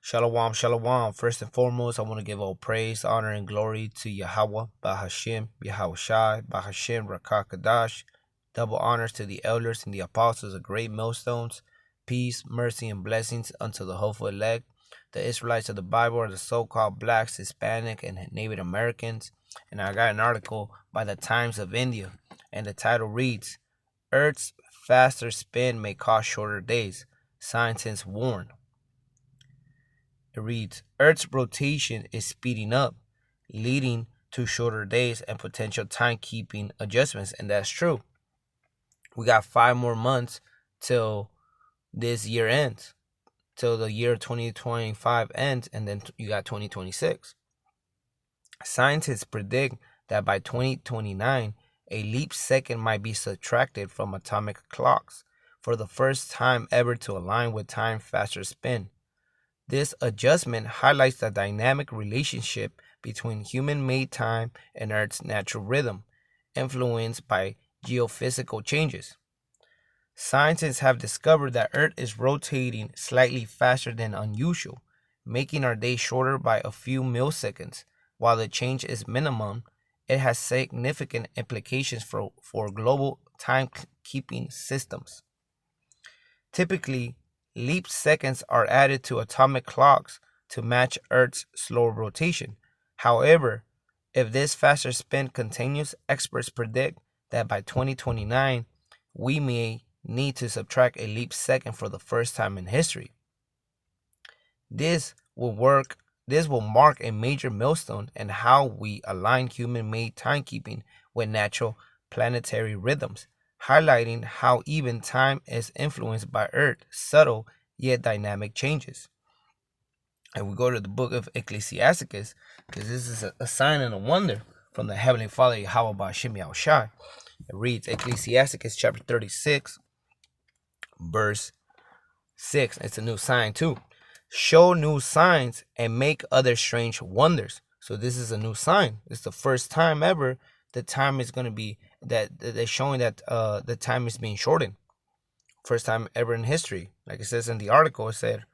Shalom, shalom. First and foremost, I want to give all praise, honor, and glory to Yahweh, Bahashim, Yahweh Shai, Bahashim, Rakakadash. Double honors to the elders and the apostles of great millstones. Peace, mercy, and blessings unto the hopeful elect. The Israelites of the Bible are the so-called blacks, Hispanic, and Native Americans. And I got an article by the Times of India, and the title reads, Earth's faster spin may cause shorter days. Scientists warn. It reads, Earth's rotation is speeding up, leading to shorter days and potential timekeeping adjustments. And that's true. We got 5 more months till this year ends, till the year 2025 ends, and then you got 2026. Scientists predict that by 2029, a leap second might be subtracted from atomic clocks for the first time ever to align with time faster spin. This adjustment highlights the dynamic relationship between human-made time and Earth's natural rhythm, influenced by geophysical changes. Scientists have discovered that Earth is rotating slightly faster than unusual, making our day shorter by a few milliseconds. While the change is minimum, it has significant implications for global timekeeping systems. Typically, leap seconds are added to atomic clocks to match Earth's slower rotation. However, if this faster spin continues, experts predict that by 2029, we may need to subtract a leap second for the first time in history. This will mark a major milestone in how we align human-made timekeeping with natural planetary rhythms, highlighting how even time is influenced by Earth's subtle yet dynamic changes. And we go to the book of Ecclesiasticus, because this is a sign and a wonder from the Heavenly Father, Yahweh Ba'Shem Yahushai. It reads Ecclesiasticus chapter 36, verse 6. It's a new sign too. Show new signs and make other strange wonders. So this is a new sign. It's the first time ever the time is going to be that they're showing that the time is being shortened. First time ever in history. Like it says in the article, it said,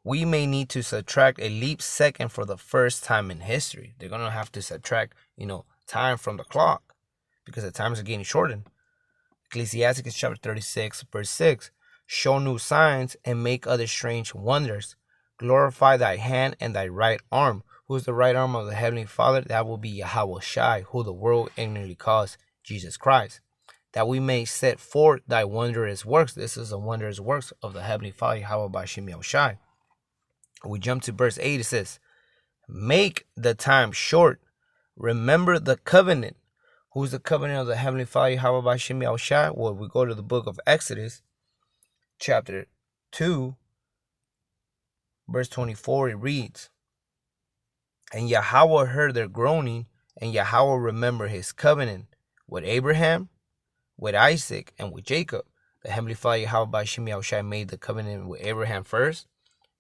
we may need to subtract a leap second for the first time in history. They're going to have to subtract, time from the clock because the times are getting shortened. Ecclesiasticus chapter 36, verse 6. Show new signs and make other strange wonders. Glorify thy hand and thy right arm. Who is the right arm of the Heavenly Father? That will be Yahweh Shai, who the world ignorantly calls Jesus Christ. That we may set forth thy wondrous works. This is the wondrous works of the Heavenly Father, Yahweh Ba'Shem Yahushai. We jump to verse 8. It says, make the time short. Remember the covenant. Who's the covenant of the Heavenly Father, Yahweh Ba'Shem Yahushai? Well, we go to the book of Exodus, chapter 2, verse 24. It reads, and Yahweh heard their groaning, and Yahweh remembered his covenant with Abraham, with Isaac, and with Jacob. The Heavenly Father, Yahweh Ba'Shem Yahushai, made the covenant with Abraham first,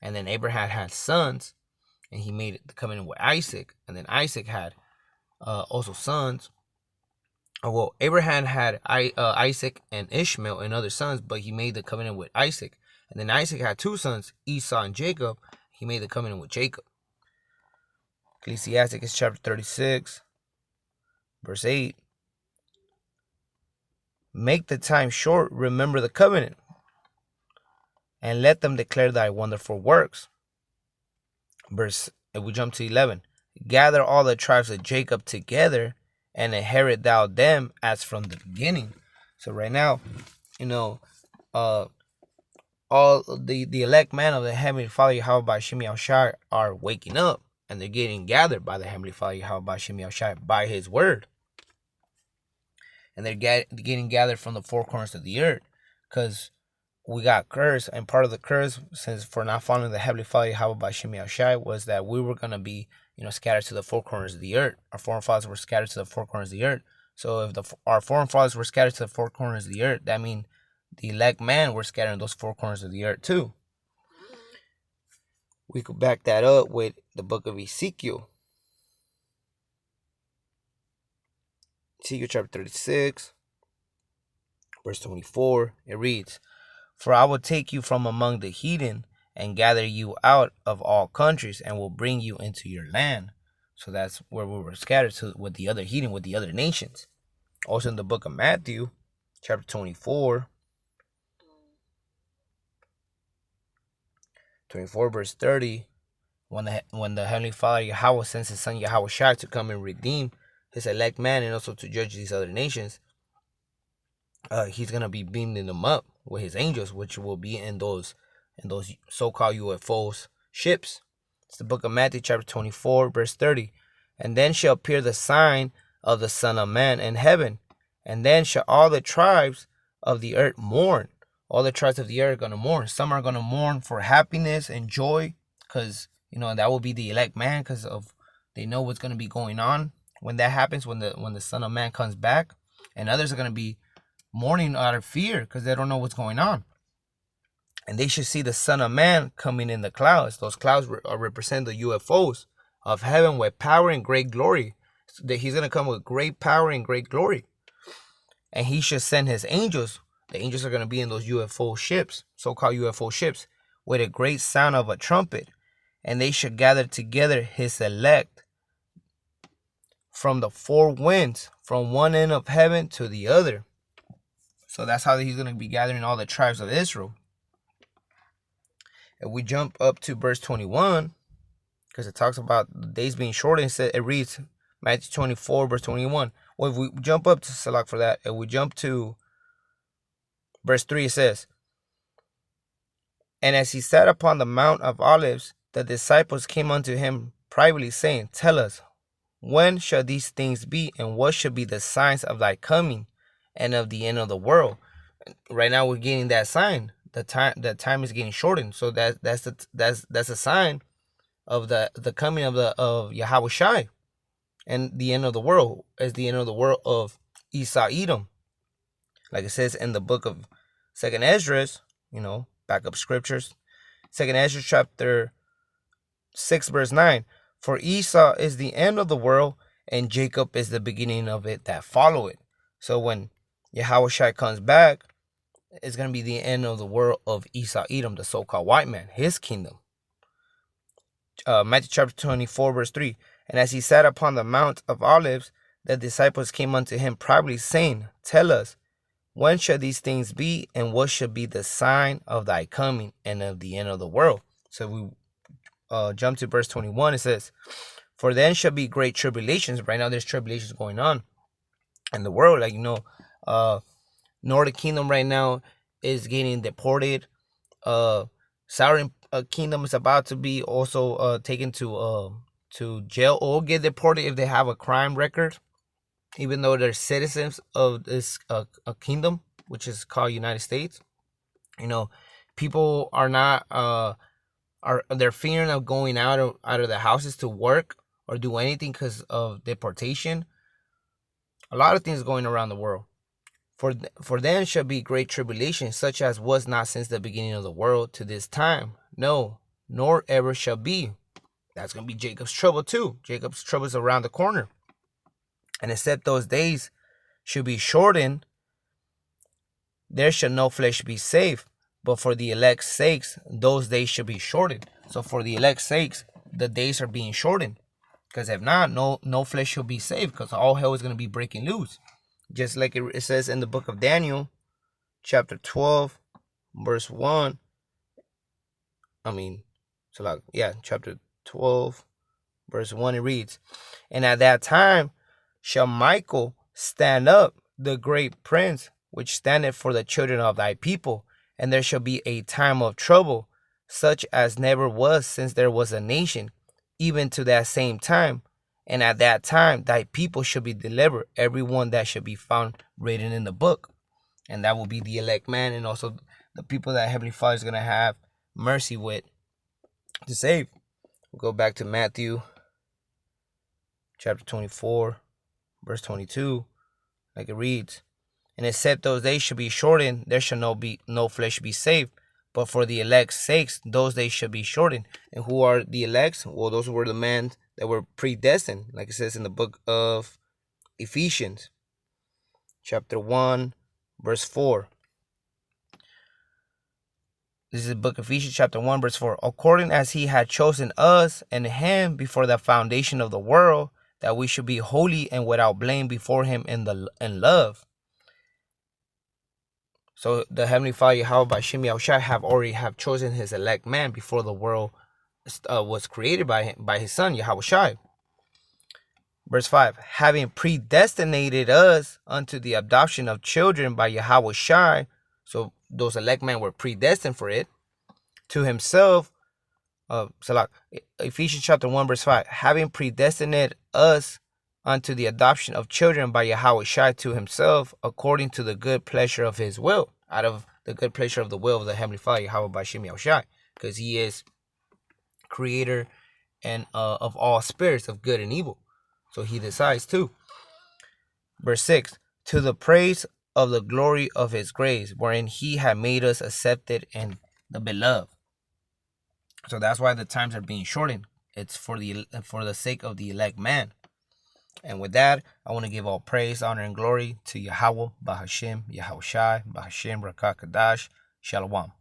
and then Abraham had sons, and he made the covenant with Isaac, and then Isaac had also sons. Well, Abraham had Isaac and Ishmael and other sons, but he made the covenant with Isaac. And then Isaac had two sons, Esau and Jacob. He made the covenant with Jacob. Ecclesiasticus chapter 36, verse 8. Make the time short, remember the covenant, and let them declare thy wonderful works. We jump to 11. Gather all the tribes of Jacob together, and inherit thou them as from the beginning. So right now, all the elect man of the Heavenly Father, Yahweh Ba'Shem Yahushai, are waking up, and they're getting gathered by the Heavenly Father, Yahweh Ba'Shem Yahushai, by his word. And they're getting gathered from the four corners of the earth, because we got cursed, and part of the curse, since for not following the Heavenly Father, Yahweh Ba'Shem Yahushai, was that we were going to be, scattered to the four corners of the earth. Our foreign fathers were scattered to the four corners of the earth. So if our foreign fathers were scattered to the four corners of the earth, that means the elect man were scattered in those four corners of the earth too. We could back that up with the book of Ezekiel. Ezekiel chapter 36, verse 24. It reads, For I will take you from among the heathen and gather you out of all countries and will bring you into your land. So that's where we were scattered to with the other heathen, with the other nations. Also in the book of Matthew, chapter 24, 24 verse 30, when the Heavenly Father Yahweh sends his son Yahweh Shai to come and redeem his elect man and also to judge these other nations, he's gonna be beaming them up with his angels, which will be in those so-called UFOs ships. It's the book of Matthew, chapter 24, verse 30. And then shall appear the sign of the Son of Man in heaven, and then shall all the tribes of the earth mourn. All the tribes of the earth are gonna mourn. Some are gonna mourn for happiness and joy, because that will be the elect man, because of they know what's gonna be going on when that happens, when the Son of Man comes back. And others are gonna be mourning out of fear because they don't know what's going on. And they should see the Son of Man coming in the clouds. Those clouds represent the UFOs of heaven with power and great glory. So that he's going to come with great power and great glory. And he should send his angels. The angels are going to be in those UFO ships, so-called UFO ships, with a great sound of a trumpet. And they should gather together his elect from the four winds, from one end of heaven to the other. So that's how he's going to be gathering all the tribes of Israel. If we jump up to verse 21, because it talks about the days being shortened, it reads Matthew 24, verse 21. Well, if we jump up to Salak for that, if we jump to verse 3, it says, And as he sat upon the Mount of Olives, the disciples came unto him privately, saying, Tell us, when shall these things be, and what shall be the signs of thy coming and of the end of the world? Right now we're getting that sign. The time is getting shortened. So that's a sign of the coming of Yahweh Shai, and the end of the world as the end of the world of Esau Edom. Like it says in the book of Second Esdras, backup scriptures. Second Esdras chapter 6 verse 9. For Esau is the end of the world, and Jacob is the beginning of it that follow it. So when Yahweh Shai comes back, it's going to be the end of the world of Esau Edom, the so-called white man, his kingdom. Matthew chapter 24, verse 3. And as he sat upon the Mount of Olives, the disciples came unto him privately, saying, Tell us, when shall these things be, and what shall be the sign of thy coming and of the end of the world? So we jump to verse 21. It says, For then shall be great tribulations. Right now there's tribulations going on in the world. Northern Kingdom right now is getting deported. Southern Kingdom is about to be also taken to jail or get deported if they have a crime record, even though they're citizens of this a kingdom, which is called United States. People are not they're fearing of going out of their houses to work or do anything because of deportation. A lot of things going around the world. For then shall be great tribulation, such as was not since the beginning of the world to this time, no, nor ever shall be. That's going to be Jacob's trouble too. Jacob's trouble is around the corner. And except those days should be shortened, there shall no flesh be saved. But for the elect's sakes, those days should be shortened. So for the elect's sakes, the days are being shortened. Because if not, no flesh shall be saved, because all hell is going to be breaking loose. Just like it says in the book of Daniel, chapter 12, verse 1. Chapter 12, verse 1, it reads, And at that time shall Michael stand up, the great prince, which standeth for the children of thy people, and there shall be a time of trouble, such as never was since there was a nation, even to that same time. And at that time thy people shall be delivered, every one that shall be found written in the book. And that will be the elect man, and also the people that Heavenly Father is going to have mercy with to save. We'll go back to Matthew chapter 24, verse 22, like it reads, And except those days shall be shortened, there shall no flesh be saved. But for the elect's sakes, those days shall be shortened. And who are the elects? Well, those were the men that were predestined, like it says in the book of Ephesians, chapter 1, verse 4. This is the book of Ephesians chapter 1 verse 4. According as he had chosen us and him before the foundation of the world, that we should be holy and without blame before him in love. So the Heavenly Father, Yahweh Ba'Shem Yahushua, have chosen his elect man before the world was created by his son, Yahweh Shai. Verse 5, having predestinated us unto the adoption of children by Yahweh Shai. So those elect men were predestined for it. To himself, Ephesians chapter 1 verse 5, having predestinated us unto the adoption of children by Yahweh Shai to himself, according to the good pleasure of his will. Out of the good pleasure of the will of the Heavenly Father, Yahweh Ba'Shem Yahushai, because he is creator and of all spirits of good and evil. So he decides too. Verse 6, to the praise of the glory of his grace, wherein he had made us accepted in the beloved. So that's why the times are being shortened. It's for the sake of the elect man. And with that, I want to give all praise, honor, and glory to Yahweh, Bahashem, Yahushai, Bahashem, Rakakadash, Shalom.